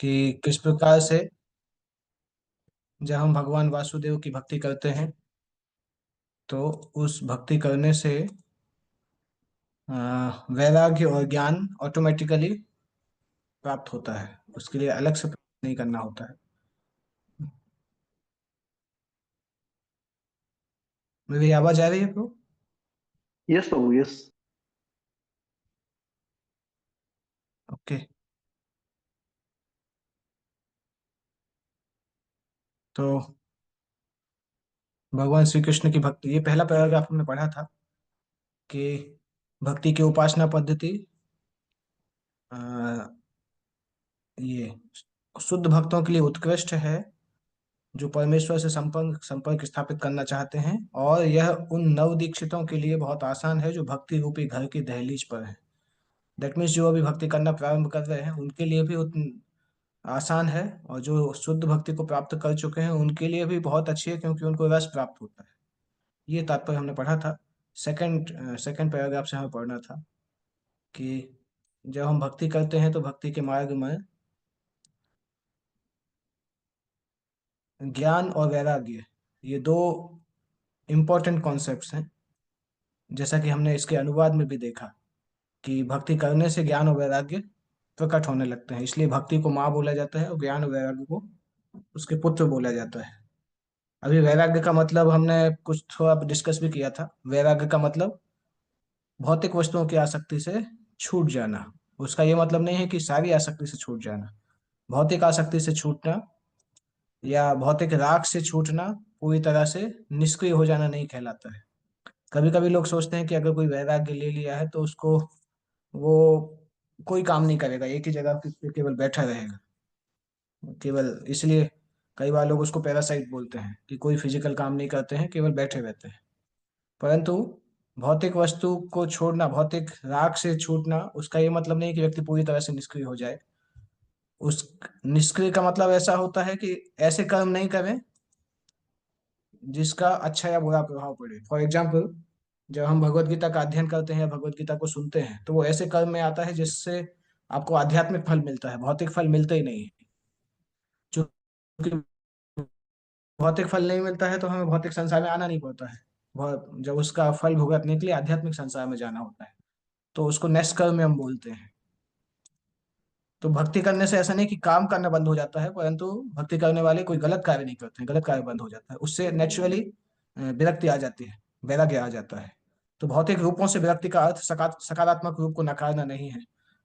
कि किस प्रकार से जब हम भगवान वासुदेव की भक्ति करते हैं तो उस भक्ति करने से वैराग्य और ज्ञान ऑटोमेटिकली प्राप्त होता है। उसके लिए अलग से प्रयत्न नहीं करना होता है। मेरी आवाज आ रही है ब्रो? यस प्रभु, यस। ओके। तो भगवान श्री कृष्ण की भक्ति, ये पहला पैराग्राफ हमने पढ़ा था कि भक्ति की उपासना पद्धति अ, ये शुद्ध भक्तों के लिए उत्कृष्ट है जो परमेश्वर से संपर्क संपर्क स्थापित करना चाहते हैं, और यह उन नव दीक्षितों के लिए बहुत आसान है जो भक्ति रूपी घर की दहलीज पर है। दैट मीन्स जो अभी भक्ति करना प्रारंभ कर रहे हैं उनके लिए भी आसान है, और जो शुद्ध भक्ति को प्राप्त कर चुके हैं उनके लिए भी बहुत अच्छी है क्योंकि उनको रस प्राप्त होता है। ये तात्पर्य हमने पढ़ा था। सेकंड पैराग्राफ से हमें पढ़ना था कि जब हम भक्ति करते हैं तो भक्ति के मार्ग में ज्ञान और वैराग्य, ये दो इम्पोर्टेंट कॉन्सेप्ट्स हैं। जैसा कि हमने इसके अनुवाद में भी देखा कि भक्ति करने से ज्ञान और वैराग्य प्रकट होने लगते हैं, इसलिए भक्ति को माँ बोला जाता है और ज्ञान और वैराग्य को उसके पुत्र बोला जाता है। अभी वैराग्य का मतलब हमने कुछ थोड़ा डिस्कस भी किया था। वैराग्य का मतलब भौतिक वस्तुओं की आसक्ति से छूट जाना। उसका ये मतलब नहीं है कि सारी आसक्ति से छूट जाना। भौतिक आसक्ति से छूटना या भौतिक राग से छूटना पूरी तरह से निष्क्रिय हो जाना नहीं कहलाता है। कभी कभी लोग सोचते हैं कि अगर कोई वैराग्य ले लिया है तो उसको वो कोई काम नहीं करेगा, एक ही जगह पे केवल बैठा रहेगा केवल, इसलिए कई बार लोग उसको पैरासाइट बोलते हैं कि कोई फिजिकल काम नहीं करते हैं, केवल बैठे रहते हैं। परंतु भौतिक वस्तु को छोड़ना, भौतिक राग से छूटना, उसका ये मतलब नहीं कि व्यक्ति पूरी तरह से निष्क्रिय हो जाए। उस निष्क्रिय का मतलब ऐसा होता है कि ऐसे कर्म नहीं करें जिसका अच्छा या बुरा प्रभाव पड़े। फॉर एग्जाम्पल, जब हम भगवत गीता का अध्ययन करते हैं या भगवत गीता को सुनते हैं तो वो ऐसे कर्म में आता है जिससे आपको आध्यात्मिक फल मिलता है, भौतिक फल मिलते ही नहीं है। क्योंकि भौतिक फल नहीं मिलता है तो हमें भौतिक संसार में आना नहीं पड़ता है। जब उसका फल भुगतने के लिए आध्यात्मिक संसार में जाना होता है तो उसको नेक्स्ट कर्म में हम बोलते हैं। तो भक्ति करने से ऐसा नहीं कि काम करना बंद हो जाता है, परंतु भक्ति करने वाले कोई गलत कार्य नहीं करते हैं, गलत कार्य बंद हो जाता है, उससे नेचुरली विरक्ति आ जाती है, वैराग्य आ जाता है। तो भौतिक रूपों से विरक्ति का अर्थ सकारात्मक रूप को नकारना नहीं है।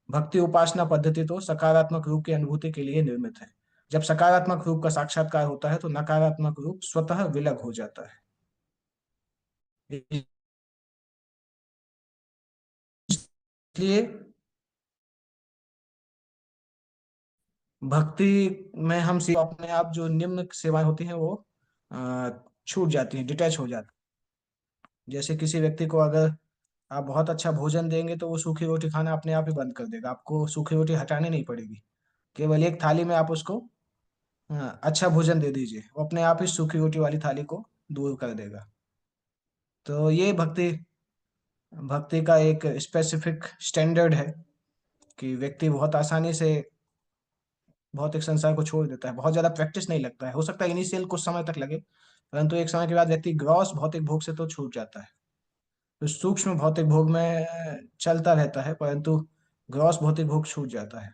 भक्ति उपासना पद्धति तो सकारात्मक रूप की अनुभूति के लिए निर्मित है। जब सकारात्मक रूप का साक्षात्कार होता है तो नकारात्मक रूप स्वतः विलग हो जाता है। इसलिए भक्ति में हम अपने आप जो निम्न सेवाएं होती हैं वो अ, छूट जाती हैं, डिटैच हो जाती हैं। जैसे किसी व्यक्ति को अगर आप बहुत अच्छा भोजन देंगे तो वो सूखी रोटी खाना अपने आप ही बंद कर देगा, आपको सूखी रोटी हटानी नहीं पड़ेगी। केवल एक थाली में आप उसको अच्छा भोजन दे दीजिए, वो अपने आप ही सूखी रोटी वाली थाली को दूर कर देगा। तो ये भक्ति भक्ति का एक स्पेसिफिक स्टैंडर्ड है कि व्यक्ति बहुत आसानी से भौतिक संसार को छोड़ देता है। बहुत ज्यादा प्रैक्टिस नहीं लगता है, हो सकता है इनिशियल कुछ समय तक लगे, परंतु एक समय के बाद व्यक्ति ग्रॉस भौतिक भोग से तो छूट जाता है। तो सूक्ष्म भौतिक भोग में चलता रहता है, परंतु ग्रॉस भौतिक भोग छूट जाता है।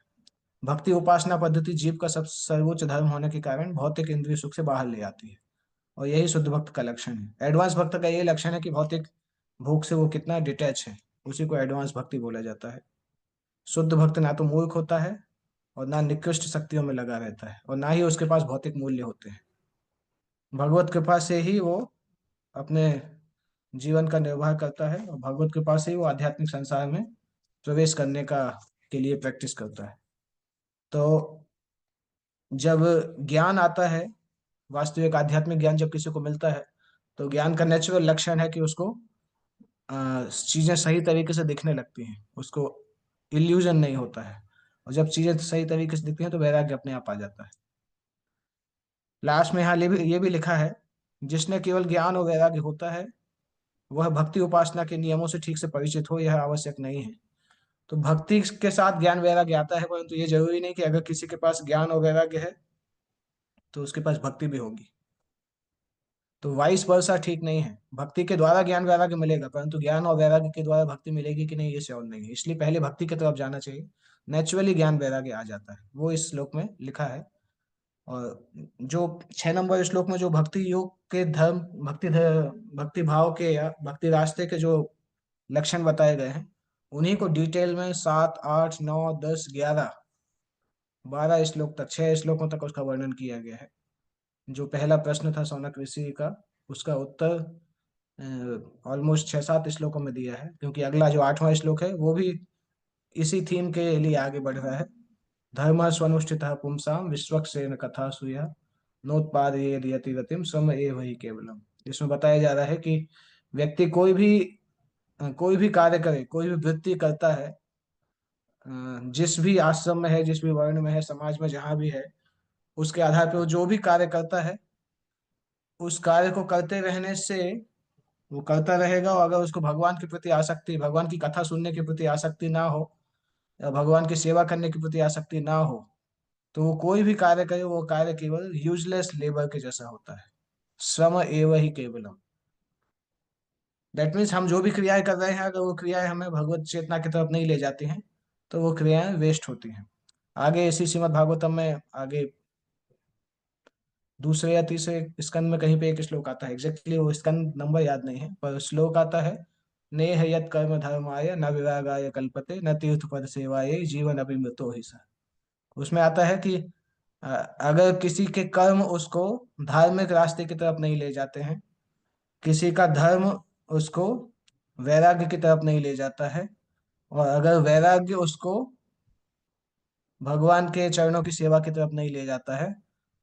भक्ति उपासना पद्धति जीव का सब सर्वोच्च धर्म होने के कारण भौतिक इंद्रिय सुख से बाहर ले आती है, और यही शुद्ध भक्त का लक्षण है। एडवांस भक्त का ये लक्षण है कि भौतिक भोग से वो कितना डिटैच है, उसी को एडवांस भक्ति बोला जाता है। शुद्ध भक्त ना तो मूर्ख होता है और ना निकृष्ट शक्तियों में लगा रहता है, और ना ही उसके पास भौतिक मूल्य होते हैं। भगवत कृपा से ही वो अपने जीवन का निर्वाह करता है, और भगवत कृपा से ही वो आध्यात्मिक संसार में प्रवेश करने का के लिए प्रैक्टिस करता है। तो जब ज्ञान आता है, वास्तविक आध्यात्मिक ज्ञान जब किसी को मिलता है, तो ज्ञान का नेचुरल लक्षण है कि उसको चीजें सही तरीके से दिखने लगती हैं, उसको इल्यूजन नहीं होता है। और जब चीजें सही तरीके से दिखती हैं तो वैराग्य अपने आप आ जाता है। लास्ट में यहाँ ये भी लिखा है, जिसने केवल ज्ञान और वैराग्य होता है वह भक्ति उपासना के नियमों से ठीक से परिचित हो, यह आवश्यक नहीं है। तो भक्ति के साथ ज्ञान वैराग्य आता है, परंतु ये जरूरी नहीं कि अगर किसी के पास ज्ञान और वैराग्य है तो उसके पास भक्ति भी होगी। तो वाइस वर्सा ठीक नहीं है। भक्ति के द्वारा ज्ञान वैराग्य मिलेगा, परंतु ज्ञान और वैराग्य के द्वारा भक्ति मिलेगी कि नहीं, ये श्योर नहीं है। इसलिए पहले भक्ति की तरफ जाना चाहिए, नेचुरली ज्ञान वैराग्य आ जाता है, वो इस श्लोक में लिखा है। और जो 6 नंबर श्लोक में जो भक्ति योग के धर्म, भक्ति भाव के या भक्ति रास्ते के जो लक्षण बताए गए हैं, उन्हीं को डिटेल में 7, 8, 9, 10, 11, 12 श्लोक तक, 6 श्लोकों तक उसका वर्णन किया गया है। जो पहला प्रश्न था शौनक ऋषि का, उसका उत्तर ऑलमोस्ट 6, 7 श्लोकों में दिया है, क्योंकि अगला जो 8वां श्लोक है वो भी इसी थीम के लिए आगे बढ़ रहा है। धर्म स्वनुष्ठित पुंसाम विश्वक्सेन कथा सूया नोत्पादयेद यतिरतिम स्वम एव हि केवलम। इसमें बताया जा रहा है कि व्यक्ति कोई भी कार्य करे, कोई भी वृत्ति करता है, जिस भी आश्रम में है, जिस भी वर्ण में है, समाज में जहां भी है, उसके आधार पर वो जो भी कार्य करता है, उस कार्य को करते रहने से वो करता रहेगा। और अगर उसको भगवान के प्रति आसक्ति, भगवान की कथा सुनने के प्रति आसक्ति ना हो, या भगवान की सेवा करने के प्रति आसक्ति ना हो, तो वो कोई भी कार्य करे, वो कार्य केवल यूजलेस लेबर के जैसा होता है। श्रम एव ही केवलम। दैट मीन्स हम जो भी क्रियाएं कर रहे हैं, अगर वो क्रियाएं हमें भगवत चेतना की तरफ नहीं ले जाती हैं, तो वो क्रियाएं वेस्ट होती हैं। आगे इसी श्रीमद् भागवतम में आगे दूसरे या तीसरे स्कंद में कहीं पे एक श्लोक आता है, एग्जैक्टली वो स्कंद नंबर याद नहीं है, पर श्लोक आता है, नेह यत कर्म धर्माय न विरागाय कल्पते न तीर्थ पद सेवाय जीवन अभिमृतो हि स। उसमें आता है कि अगर किसी के कर्म उसको धार्मिक रास्ते की तरफ नहीं ले जाते हैं, किसी का धर्म उसको वैराग्य की तरफ नहीं ले जाता है, और अगर वैराग्य उसको भगवान के चरणों की सेवा की तरफ नहीं ले जाता है,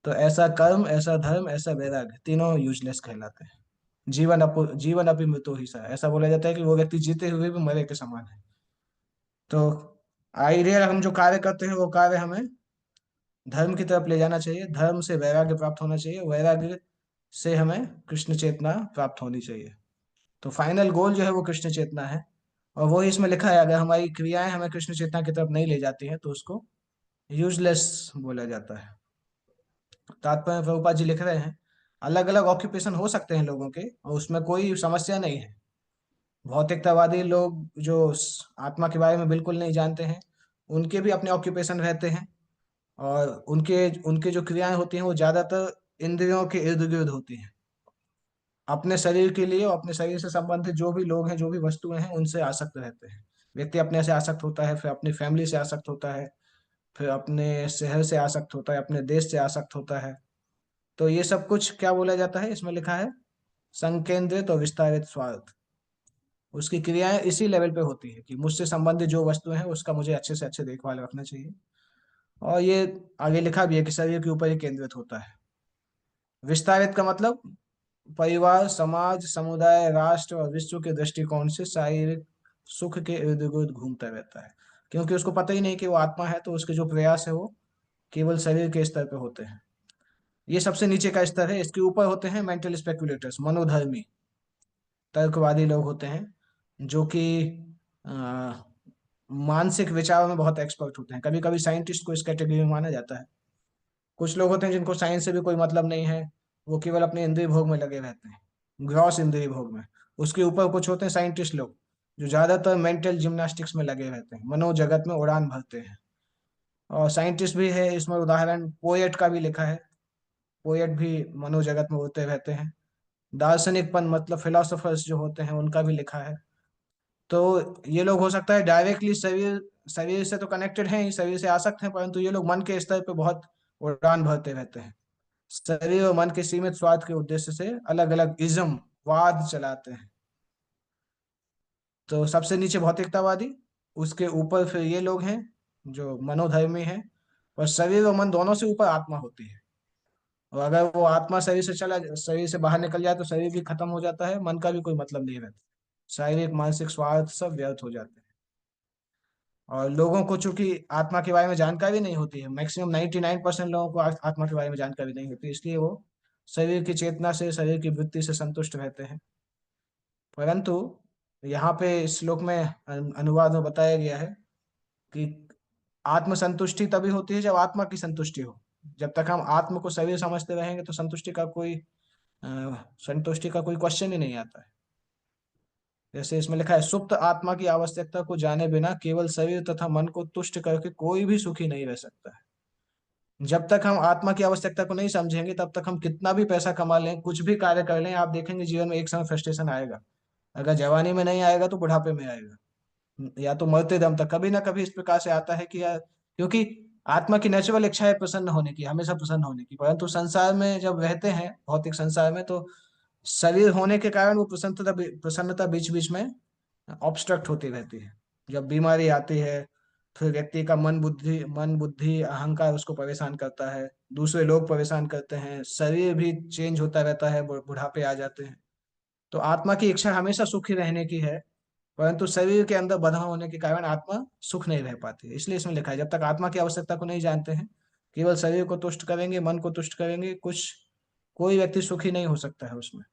तो ऐसा कर्म, ऐसा धर्म, ऐसा वैराग्य तीनों यूजलेस कहलाते हैं। जीवन अपि मृतो ही सा। ऐसा बोला जाता है कि वो व्यक्ति जीते हुए भी मरे के समान है। तो आइडियल हम जो कार्य करते हैं वो कार्य हमें धर्म की तरफ ले जाना चाहिए, धर्म से वैराग्य प्राप्त होना चाहिए, वैराग्य से हमें कृष्ण चेतना प्राप्त होनी चाहिए। तो फाइनल गोल जो है वो कृष्ण चेतना है। और वही इसमें लिखा है, अगर हमारी क्रियाएं हमें कृष्ण चेतना की तरफ नहीं ले जाती हैं तो उसको यूजलेस बोला जाता है। तात्पर्य प्रभुपाद जी लिख रहे हैं, अलग अलग ऑक्यूपेशन हो सकते हैं लोगों के, और उसमें कोई समस्या नहीं है। भौतिकतावादी लोग जो आत्मा के बारे में बिल्कुल नहीं जानते हैं, उनके भी अपने ऑक्यूपेशन रहते हैं, और उनके उनके जो क्रियाएं होती हैं वो ज्यादातर इंद्रियों के इर्द गिर्द होती हैं। अपने शरीर के लिए और अपने शरीर से संबंधित जो भी लोग हैं, जो भी वस्तुएं हैं, उनसे आसक्त रहते हैं। व्यक्ति अपने से आसक्त होता है, फिर अपनी फैमिली से आसक्त होता है, फिर अपने शहर से आसक्त होता है, अपने देश से आसक्त होता है। तो ये सब कुछ क्या बोला जाता है, इसमें लिखा है, संकेंद्रित और विस्तारित स्वार्थ। उसकी क्रियाएं इसी लेवल पे होती है कि मुझसे संबंधित जो वस्तुएं हैं उसका मुझे अच्छे से अच्छे देखभाल रखना चाहिए। और ये आगे लिखा भी है कि शरीर के ऊपर ही केंद्रित होता है। विस्तारित का मतलब परिवार, समाज, समुदाय, राष्ट्र और विश्व के दृष्टिकोण से शारीरिक सुख के इर्द गिर्द घूमता रहता है। क्योंकि उसको पता ही नहीं कि वो आत्मा है, तो उसके जो प्रयास है वो केवल शरीर के स्तर पे होते हैं। ये सबसे नीचे का स्तर है। इसके ऊपर होते हैं मेंटल स्पेकुलेटर्स, मनोधर्मी, तर्कवादी लोग होते हैं, जो कि अ, मानसिक विचारों में बहुत एक्सपर्ट होते हैं। कभी कभी साइंटिस्ट को इस कैटेगरी में माना जाता है। कुछ लोग होते हैं जिनको साइंस से भी कोई मतलब नहीं है, वो केवल अपने इंद्रिय भोग में लगे रहते हैं, ग्रॉस इंद्रिय भोग में। उसके ऊपर कुछ होते हैं साइंटिस्ट लोग, जो ज्यादातर मेंटल जिम्नास्टिक्स में लगे रहते हैं, मनोजगत में उड़ान भरते हैं। और साइंटिस्ट भी है इसमें उदाहरण, पोएट का भी लिखा है। पोएट भी मनोजगत में उड़ते रहते हैं। दार्शनिकपन मतलब फिलोसोफर्स जो होते हैं, उनका भी लिखा है। तो ये लोग हो सकता है डायरेक्टली शरीर शरीर से तो कनेक्टेड हैं ही, शरीर से आसक्त हैं, परंतु ये लोग मन के स्तर पे बहुत उड़ान भरते रहते हैं। शरीर और मन के सीमित स्वार्थ के उद्देश्य से अलग अलग इज्म, वाद चलाते हैं। तो सबसे नीचे भौतिकतावादी, उसके ऊपर फिर ये लोग हैं जो मनोधर्मी हैं। और शरीर और मन दोनों से ऊपर आत्मा होती है। और अगर वो आत्मा शरीर से बाहर निकल जाए तो शरीर भी खत्म हो जाता है, मन का भी कोई मतलब नहीं रहता। शारीरिक मानसिक स्वार्थ सब व्यर्थ हो जाते हैं। और लोगों को चूंकि आत्मा के बारे में जानकारी नहीं होती है, मैक्सिमम 99% लोगों को आत्मा के बारे में जानकारी नहीं होती, इसलिए वो शरीर की चेतना से, शरीर की वृत्ति से संतुष्ट रहते हैं। परंतु यहाँ पे इस श्लोक में अनुवाद में बताया गया है कि आत्मसंतुष्टि तभी होती है जब आत्मा की संतुष्टि हो। जब तक हम आत्म को शरीर समझते रहेंगे तो संतुष्टि का कोई क्वेश्चन ही नहीं आता है। जैसे इसमें लिखा है, सुप्त आत्मा की आवश्यकता को जाने बिना केवल शरीर तथा मन को तुष्ट करके कोई भी सुखी नहीं रह सकता है। जब तक हम आत्मा की आवश्यकता को नहीं समझेंगे तब तक हम कितना भी पैसा कमा लें, कुछ भी कार्य कर लें, आप देखेंगे जीवन में एक समय फ्रस्ट्रेशन आएगा। अगर जवानी में नहीं आएगा तो बुढ़ापे में आएगा, या तो मरते दम तक कभी ना कभी इस प्रकार से आता है कि यार, क्योंकि आत्मा की नेचुरल इच्छा है प्रसन्न होने की, हमेशा प्रसन्न होने की, परंतु संसार में जब रहते हैं, भौतिक संसार में, तो शरीर होने के कारण वो प्रसन्नता बीच बीच में ऑब्स्ट्रक्ट होती रहती है। जब बीमारी आती है, फिर व्यक्ति का मन बुद्धि अहंकार उसको परेशान करता है, दूसरे लोग परेशान करते हैं, शरीर भी चेंज होता रहता है, बुढ़ापे आ जाते हैं। तो आत्मा की इच्छा हमेशा सुखी रहने की है, परंतु शरीर के अंदर बंधा होने के कारण आत्मा सुख नहीं रह पाती है। इसलिए इसमें लिखा है, जब तक आत्मा की आवश्यकता को नहीं जानते हैं, केवल शरीर को तुष्ट करेंगे, मन को तुष्ट करेंगे, कोई व्यक्ति सुखी नहीं हो सकता है उसमें।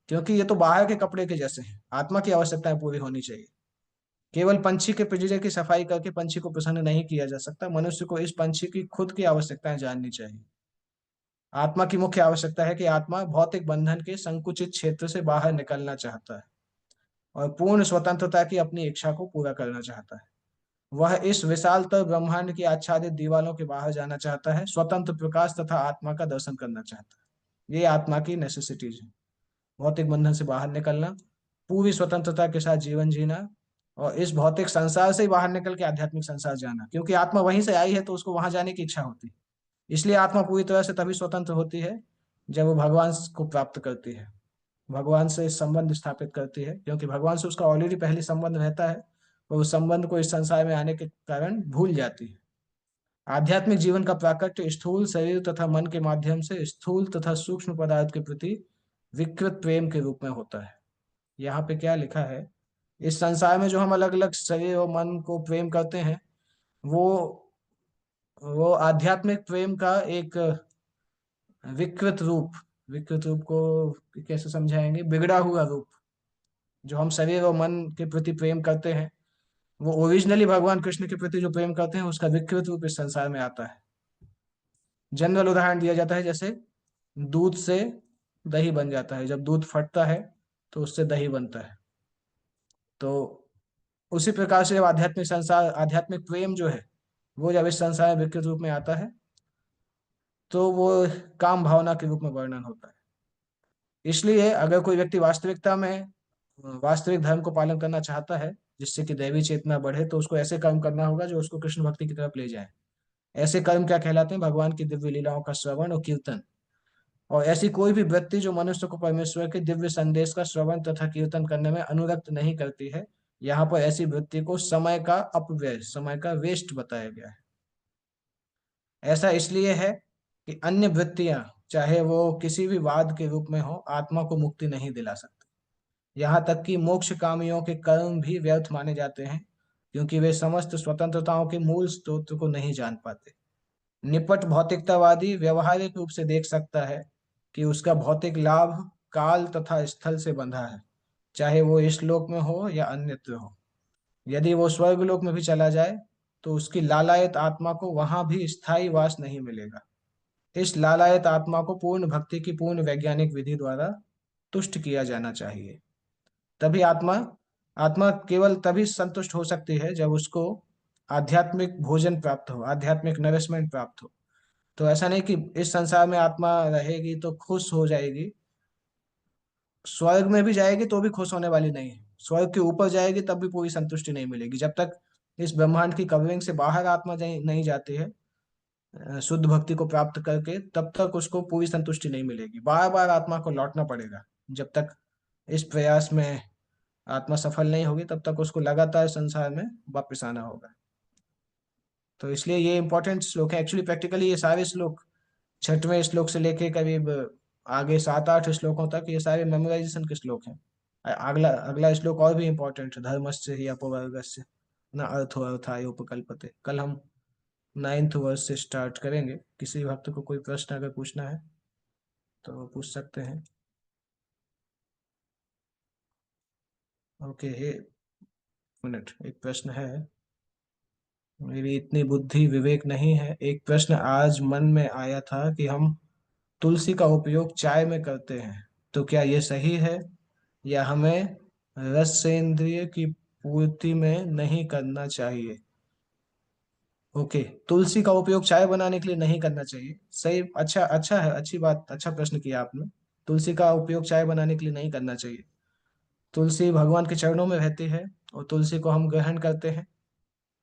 क्योंकि ये तो बाहर के कपड़े के जैसे हैं, आत्मा की आवश्यकताएं पूरी होनी चाहिए। केवल पंछी के पिंजरे की सफाई करके पंछी को प्रसन्न नहीं किया जा सकता, मनुष्य को इस पंछी की खुद की आवश्यकताएं जाननी चाहिए। आत्मा की मुख्य आवश्यकता है कि आत्मा भौतिक बंधन के संकुचित क्षेत्र से बाहर निकलना चाहता है और पूर्ण स्वतंत्रता की अपनी इच्छा को पूरा करना चाहता है। वह इस विशालतर ब्रह्मांड की आच्छादित दीवालों के बाहर जाना चाहता है, स्वतंत्र प्रकाश तथा आत्मा का दर्शन करना चाहता है। ये आत्मा की नेसेसिटीज है, भौतिक बंधन से बाहर निकलना, पूरी स्वतंत्रता के साथ जीवन जीना, और इस भौतिक संसार से ही बाहर निकल के आध्यात्मिक संसार जाना, क्योंकि आत्मा वहीं से आई है तो उसको वहां जाने की इच्छा होती है। इसलिए आत्मा पूरी तरह से तभी स्वतंत्र होती है जब वो भगवान को प्राप्त करती है, भगवान से संबंध स्थापित करती है, क्योंकि भगवान से उसका ऑलरेडी पहले संबंध रहता है, और उस संबंध को इस संसार में आने के कारण भूल जाती है। आध्यात्मिक जीवन का प्राकट्य स्थूल शरीर तथा मन के माध्यम से स्थूल तथा सूक्ष्म पदार्थ के प्रति विकृत प्रेम के रूप में होता है। यहाँ पे क्या लिखा है, इस संसार में जो हम अलग अलग शरीर और मन को प्रेम करते हैं, वो वो आध्यात्मिक प्रेम का एक विकृत रूप, विकृत रूप को कैसे समझाएंगे, बिगड़ा हुआ रूप। जो हम शरीर और मन के प्रति प्रेम करते हैं, वो ओरिजिनली भगवान कृष्ण के प्रति जो प्रेम करते हैं उसका विकृत रूप इस संसार में आता है। जनरल उदाहरण दिया जाता है, जैसे दूध से दही बन जाता है, जब दूध फटता है तो उससे दही बनता है। तो उसी प्रकार से जब आध्यात्मिक प्रेम जो है, वो जब इस संसार में विकृत रूप में आता है तो वो काम भावना के रूप में वर्णन होता है। इसलिए अगर कोई व्यक्ति वास्तविकता में वास्तविक धर्म को पालन करना चाहता है, जिससे कि दैवी चेतना बढ़े, तो उसको ऐसे कर्म करना होगा जो उसको कृष्ण भक्ति की तरफ ले जाए। ऐसे कर्म क्या कहलाते हैं, भगवान की दिव्य लीलाओं का श्रवण और कीर्तन, और ऐसी कोई भी वृत्ति जो मनुष्य को परमेश्वर के दिव्य संदेश का श्रवण तथा कीर्तन करने में अनुरक्त नहीं करती है। यहाँ पर ऐसी वृत्ति को समय का अपव्यय, समय का वेस्ट बताया गया है। ऐसा इसलिए है कि अन्य वृत्तियां, चाहे वो किसी भी वाद के रूप में हो, आत्मा को मुक्ति नहीं दिला सकती। यहाँ तक कि मोक्ष कामियों के कर्म भी व्यर्थ माने जाते हैं, क्योंकि वे समस्त स्वतंत्रताओं के मूल स्रोत को नहीं जान पाते। निपट भौतिकतावादी व्यवहारिक रूप से देख सकता है कि उसका भौतिक लाभ काल तथा स्थल से बंधा है, चाहे वो इस लोक में हो या अन्यत्र हो। यदि वो स्वर्ग लोक में भी चला जाए तो उसकी लालायत आत्मा को वहां भी स्थायी वास नहीं मिलेगा। इस लालायत आत्मा को पूर्ण भक्ति की पूर्ण वैज्ञानिक विधि द्वारा तुष्ट किया जाना चाहिए। तभी आत्मा आत्मा केवल तभी संतुष्ट हो सकती है जब उसको आध्यात्मिक भोजन प्राप्त हो, आध्यात्मिक नरिशमेंट प्राप्त हो। तो ऐसा नहीं कि इस संसार में आत्मा रहेगी तो खुश हो जाएगी, स्वर्ग में भी जाएगी तो भी खुश होने वाली नहीं है, स्वर्ग के ऊपर जाएगी तब भी पूरी संतुष्टि नहीं मिलेगी, जब तक इस ब्रह्मांड की कवरिंग से बाहर आत्मा नहीं जाती है शुद्ध भक्ति को प्राप्त करके, तब तक उसको पूरी संतुष्टि नहीं मिलेगी, बार बार आत्मा को लौटना पड़ेगा। जब तक इस प्रयास में आत्मा सफल नहीं होगी तब तक उसको लगातार संसार में वापस आना होगा। तो इसलिए ये इंपॉर्टेंट श्लोक है, एक्चुअली प्रैक्टिकली ये सारे श्लोक 6वें श्लोक से लेके करीब आगे 7-8 श्लोकों तक ये सारे मेमोराइजेशन के श्लोक हैं। अगला अगला श्लोक और भी इम्पोर्टेंट है, धर्मस्य ही अपवर्गस्य न अर्थो अर्थाय उपकल्पते। कल हम 9th वर्स से स्टार्ट करेंगे। किसी भक्त को कोई प्रश्न अगर पूछना है तो पूछ सकते हैं। ओके, एक मिनट, एक प्रश्न है। मेरी इतनी बुद्धि विवेक नहीं है। एक प्रश्न आज मन में आया था कि हम तुलसी का उपयोग चाय में करते हैं, तो क्या ये सही है, या हमें रस से इंद्रिय की पूर्ति में नहीं करना चाहिए? ओके, तुलसी का उपयोग चाय बनाने के लिए नहीं करना चाहिए, सही। अच्छा, अच्छा है, अच्छी बात, अच्छा प्रश्न किया आपने। तुलसी का उपयोग चाय बनाने के लिए नहीं करना चाहिए। तुलसी भगवान के चरणों में रहती है, और तुलसी को हम ग्रहण करते हैं।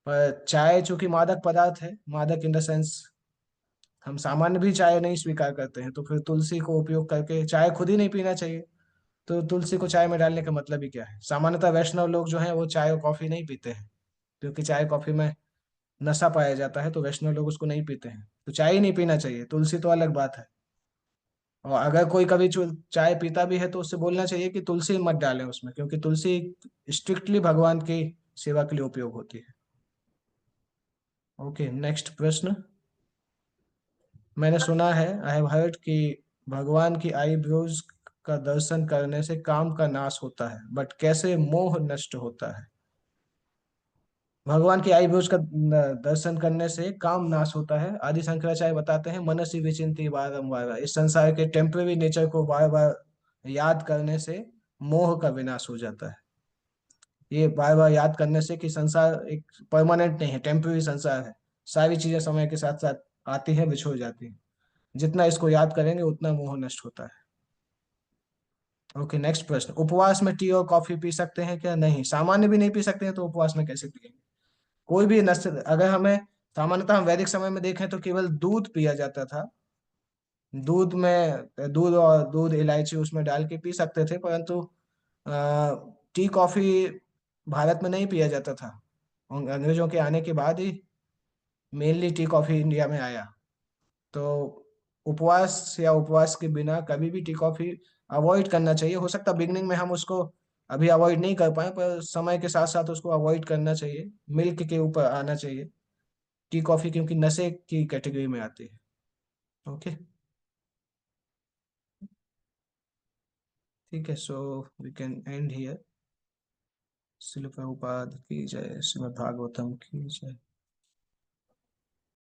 पर चाय चूंकि मादक पदार्थ है, मादक इन द सेंस हम सामान्य भी चाय नहीं स्वीकार करते हैं, तो फिर तुलसी को उपयोग करके चाय खुद ही नहीं पीना चाहिए। तो तुलसी को चाय में डालने का मतलब ही क्या है? सामान्यतः वैष्णव लोग जो हैं वो चाय और कॉफी नहीं पीते हैं, क्योंकि चाय कॉफी में नशा पाया जाता है, तो वैष्णव लोग उसको नहीं पीते हैं। तो चाय ही नहीं पीना चाहिए, तुलसी तो अलग बात है। और अगर कोई कभी चाय पीता भी है तो उससे बोलना चाहिए कि तुलसी मत डालें उसमें, क्योंकि तुलसी स्ट्रिक्टली भगवान की सेवा के लिए उपयोग होती है। ओके, नेक्स्ट प्रश्न। मैंने सुना है, आई हैव हर्ड, कि भगवान की आईब्रोज का दर्शन करने से काम का नाश होता है, बट कैसे मोह नष्ट होता है? भगवान की आईब्रोज का दर्शन करने से काम नाश होता है। आदि शंकराचार्य बताते हैं, मनसी विचिंति बारंबार, इस संसार के टेम्पररी नेचर को बार बार याद करने से मोह का विनाश हो जाता है। ये बार बार याद करने से कि संसार एक परमानेंट नहीं है, टेम्पररी संसार है। सारी चीजें समय के साथ साथ आती हैं, बिछुड़ जाती हैं। जितना इसको याद करेंगे उतना मोह नष्ट होता है। ओके, नेक्स्ट प्रश्न। उपवास में टी और कॉफी पी सकते हैं क्या? नहीं, सामान्य भी नहीं पी सकते हैं, तो उपवास में कैसे पिएंगे? कोई भी नष्ट, अगर हमें सामान्यतः हम वैदिक समय में देखें तो केवल दूध पिया जाता था। दूध और दूध इलायची उसमें डाल के पी सकते थे, परंतु टी कॉफी भारत में नहीं पिया जाता था। अंग्रेजों के आने के बाद ही मेनली टी कॉफी इंडिया में आया। तो उपवास या उपवास के बिना कभी भी टी कॉफी अवॉइड करना चाहिए। हो सकता है बिगनिंग में हम उसको अभी अवॉइड नहीं कर पाए, पर समय के साथ साथ उसको अवॉइड करना चाहिए। मिल्क के ऊपर आना चाहिए टी कॉफी, क्योंकि नशे की कैटेगरी में आती है। ओके, ठीक है, so we can end here. शिल प्रभुपाद की जय, श्रीमद् भागवतम की जय।